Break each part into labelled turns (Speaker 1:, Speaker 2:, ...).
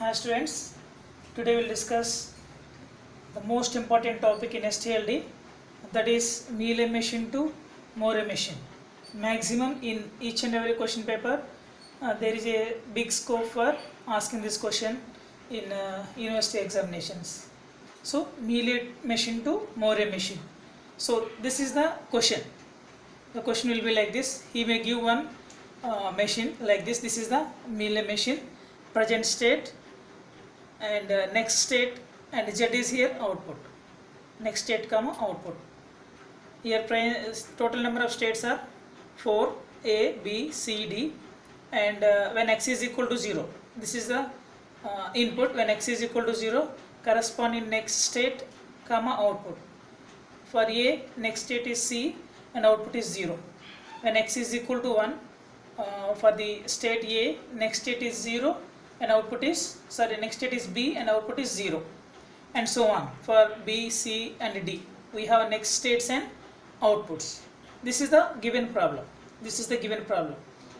Speaker 1: Hi students, today we will discuss the most important topic in STLD, that is Mealy machine to Moore machine. Maximum in each and every question paper there is a big scope for asking this question in university examinations. So Mealy machine to Moore machine. So this is the question. The question will be like this. He may give one machine like this. This is the Mealy machine, present state, and next state, and Z is here output. Next state comma output. Here total number of states are 4, A, B, C, D, and when x is equal to 0, this is the input. When x is equal to 0, corresponding next state comma output. For A, next state is C and output is 0. When x is equal to 1, for the state A, next state is 0 and output is, next state is B and output is 0, and so on for B, C and D. We have next states and outputs. This is the given problem. This is the given problem.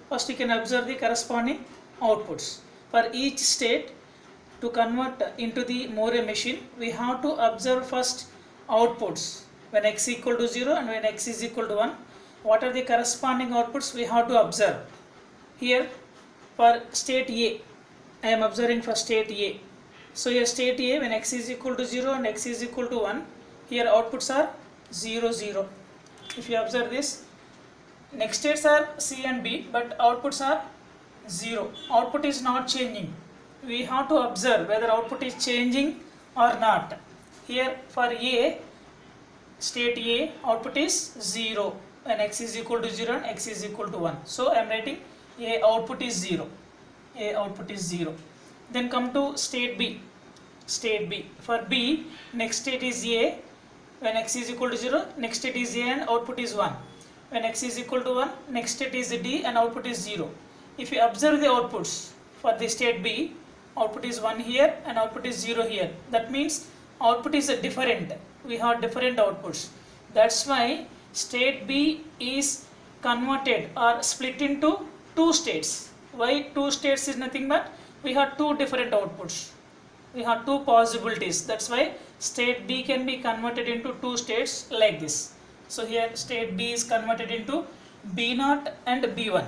Speaker 1: First you can observe the corresponding outputs. For each state, to convert into the Moore machine, we have to observe first outputs. When x equal to 0 and when x is equal to 1, what are the corresponding outputs we have to observe. Here for state A, I am observing for state A. So here state A, when x is equal to 0 and x is equal to 1, here outputs are 0, 0. If you observe this, next states are C and B, but outputs are 0. Output is not changing. We have to observe whether output is changing or not. Here for A, state A, output is 0 when x is equal to 0 and x is equal to 1. So I am writing A output is 0. A output is 0. Then come to state B. State B. For B, next state is A. When x is equal to 0, next state is A and output is 1. When x is equal to 1, next state is D and output is 0. If you observe the outputs for the state B, output is 1 here and output is 0 here. That means output is different. We have different outputs. That's why state B is converted or split into two states. Why two states is nothing but we have two different outputs. We have two possibilities. That's why state B can be converted into two states like this. So here state B is converted into B0 and B1.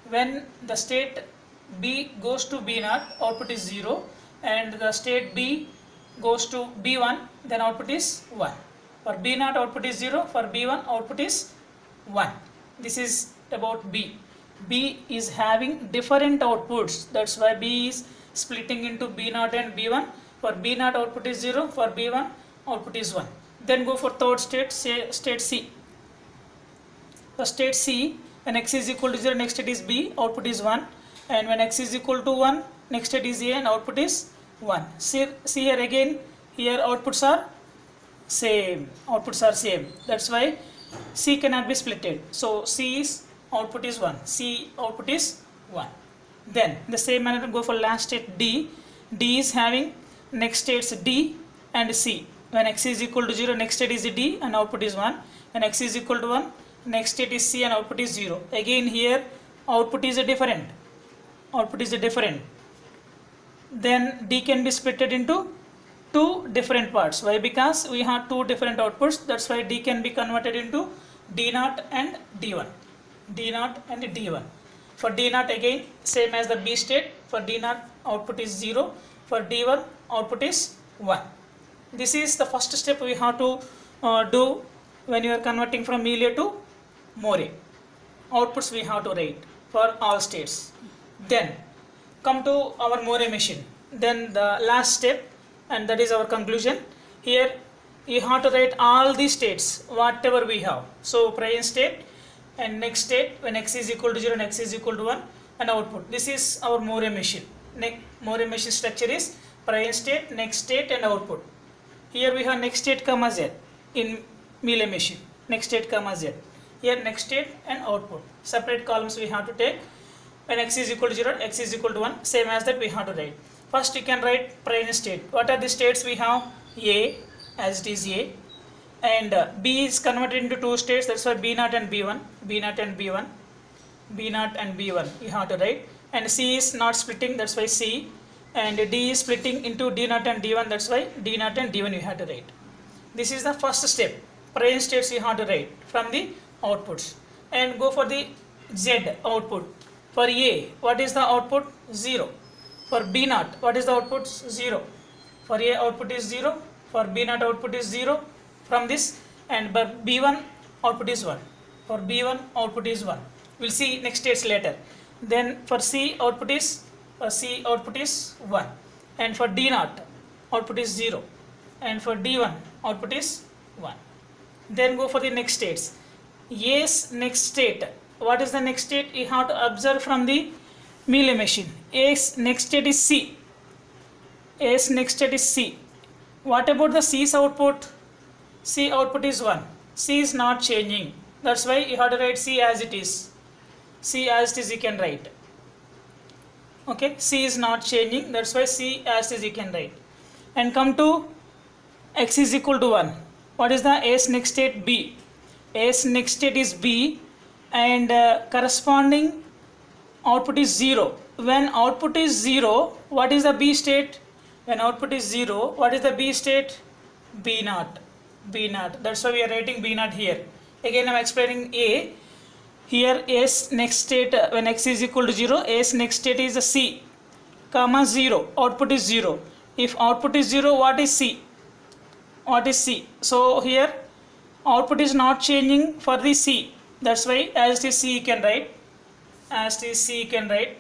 Speaker 1: When the state B goes to B0, output is 0, and the state B goes to B1, then output is 1. For B0 output is 0, for B1 output is 1. This is about B. B is having different outputs. That's why B is splitting into B0 and B1. For B0 output is 0, for B1 output is 1. Then go for third state, say state C. For state C, when x is equal to 0, next state is B, output is 1. And when x is equal to 1, next state is A and output is 1. See here again, here outputs are same. Outputs are same. That's why C cannot be splitted. So C is output is 1. C output is 1. Then the same manner go for last state D. D is having next states D and C. When x is equal to 0, next state is D and output is 1. When x is equal to 1, next state is C and output is 0. Again here output is different. Output is different. Then D can be splitted into two different parts. Why? Because we have two different outputs. That's why D can be converted into D0 and D1. D0 and D1. For D0 again same as the B state. For D0 output is 0. For D1 output is 1. This is the first step we have to do when you are converting from Mealy to Moore. Outputs we have to write for all states. Then come to our Moore machine. Then the last step, and that is our conclusion. Here you have to write all the states whatever we have. So present state and next state when x is equal to 0 and x is equal to 1 and output. This is our Moore machine. Moore machine structure is present state, next state and output. Here we have next state comma Z in Mealy machine. Next state comma Z. Here next state and output. Separate columns we have to take. When x is equal to 0, x is equal to 1, same as that we have to write. First you can write present state. What are the states we have? A, as it is A, and B is converted into two states. That's why B0 and B1, B0 and B1, B0 and B1 you have to write. And C is not splitting, that's why C. and D is splitting into D0 and D1, that's why D0 and D1 you have to write. This is the first step, present states you have to write from the outputs. And go for the Z output. For A, what is the output? 0. For B0, what is the output? 0. For A output is 0, for B0 output is 0 from this, and for B1 output is 1. For B1 output is 1. We'll see next states later. Then for C output is 1, and for D0 output is 0, and for D1 output is 1. Then go for the next states. A's next state. What is the next state? You have to observe from the Mealy machine. A's next state is C. A's next state is C. What about the C's output? C output is 1. C is not changing. That's why you have to write C as it is. C as it is you can write. Okay, C is not changing. That's why C as it is you can write. And come to X is equal to 1. What is the A's next state? B. A's next state is B, and corresponding output is 0. When output is 0, what is the B state? When output is 0, what is the B state? B0. B0. That's why we are writing B0 here. Again I am explaining A. Here A's next state, when X is equal to 0, A's next state is a C, comma 0. Output is 0. If output is 0, what is C? What is C? So here output is not changing for the C. That's why as it is C you can write. As it is C you can write.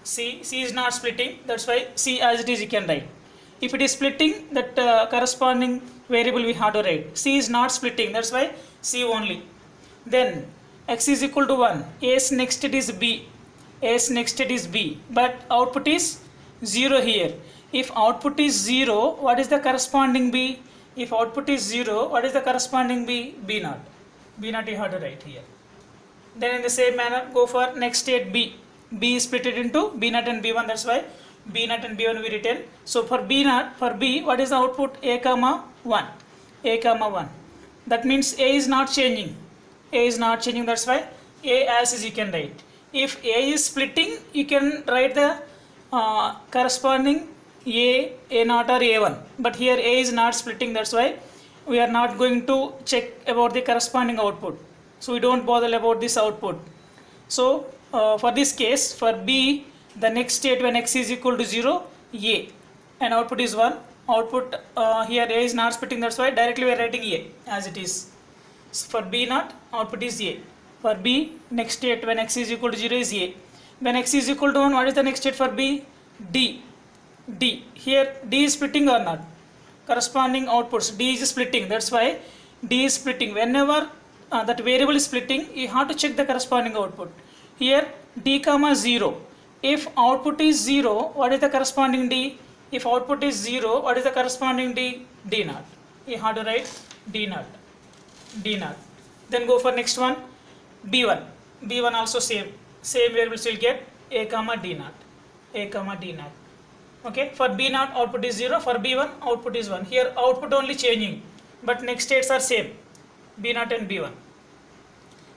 Speaker 1: C is not splitting. That's why C as it is you can write. If it is splitting, that corresponding variable we have to write. C is not splitting. That's why C only. Then X is equal to 1. A's next state is B. A's next state is B. But output is 0 here. If output is 0, what is the corresponding B? If output is 0, what is the corresponding B? B0. B0 you have to write here. Then in the same manner, go for next state B. B is split into B0 and B1. That's why B0 and B1 we written. So for B0, for B, what is the output? A comma 1. A comma 1. That means A is not changing. A is not changing. That's why A as is you can write. If A is splitting, you can write the corresponding A0 or A1. But here A is not splitting. That's why we are not going to check about the corresponding output. So we don't bother about this output. So for this case, for B, the next state when X is equal to 0, A, and output is 1. Output here A is not splitting. That's why directly we are writing A as it is. So for B0, output is A. For B, next state when X is equal to 0 is A. When X is equal to 1, what is the next state for B? D. D. Here D is splitting or not? Corresponding outputs. D is splitting. That's why D is splitting. Whenever that variable is splitting, you have to check the corresponding output. Here D comma 0. If output is 0, what is the corresponding D? If output is 0, what is the corresponding D? D0. You have to write D0. D0. Then go for next one. B1. B1 also same variables will get A comma D0. A comma D0. Okay. For B0 output is 0. For B1 output is 1. Here output only changing, but next states are same. B0 and B1.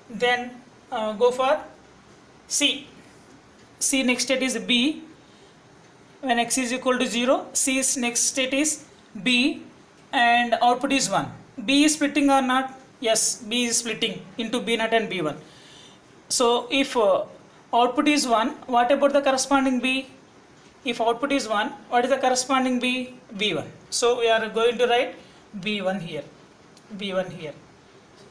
Speaker 1: Then go for C. C next state is B. When X is equal to 0, C's next state is B, and output is 1. B is splitting or not? Yes, B is splitting into B0 and B1. So if output is 1, what about the corresponding B? If output is 1, what is the corresponding B? B1. So we are going to write B1 here. B1 here.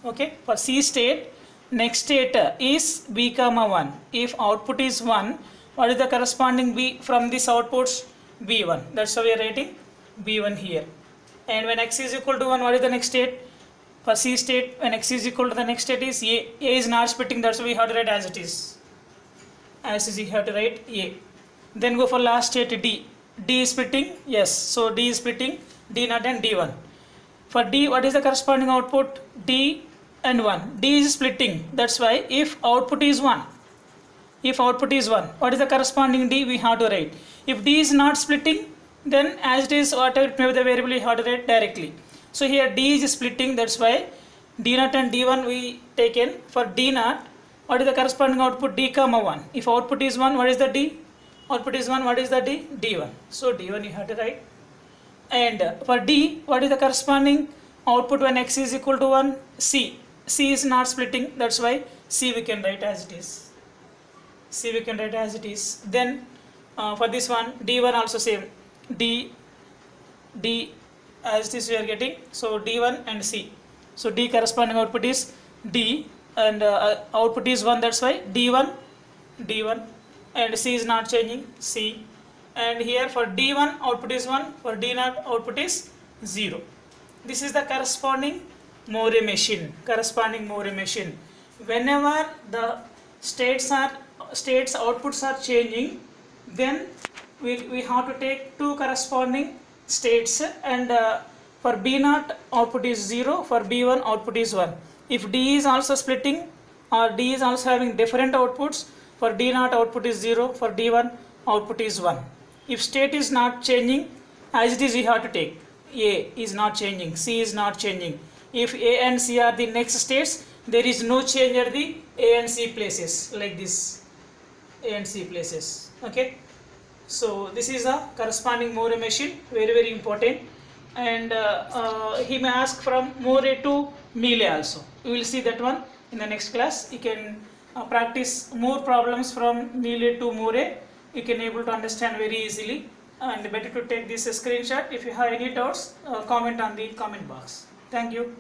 Speaker 1: Okay. For C state, next state is B comma 1. If output is 1, what is the corresponding B from this outputs? B1. That's why we are writing B1 here. And when X is equal to 1, what is the next state? For C state, when X is equal to the next state is A. A is not splitting. That's why we have to write as it is. As is, you have to write A. Then go for last state D. D is splitting. Yes. So D is splitting D0 and D1. For D, what is the corresponding output? D and 1. D is splitting. That's why if output is 1, what is the corresponding D? We have to write. If D is not splitting, then as it is, whatever it may be the variable, we have to write directly. So here D is splitting. That's why D0 and D1 we taken. For D0, what is the corresponding output? D comma 1. If output is 1, what is the D? output is 1, what is the D? D1. So D1 you have to write. And for D, what is the corresponding output when X is equal to 1? C. C is not splitting, that's why C we can write as it is. C we can write as it is. Then for this one, D1 also same. D as this we are getting. So D1 and C. So D corresponding output is D, and output is 1, that's why D1, and C is not changing, C. And here for D1 output is 1, for D0 output is 0. This is the corresponding Moore machine. Whenever the states outputs are changing, then we have to take two corresponding states, and for B0 output is 0, for B1 output is 1. If D is also splitting, or D is also having different outputs, for D0 output is 0, for D1 output is 1. If state is not changing, as it is we have to take. A is not changing, C is not changing. If A and C are the next states, there is no change at the A and C places, like this, A and C places. Okay. So this is a corresponding Moore machine, very important. And he may ask from Moore to Mealy also. We will see that one in the next class. You can practice more problems from Mealy to Moore. You can able to understand very easily, and better to take this screenshot. If you have any doubts, comment on the comment box. Thank you.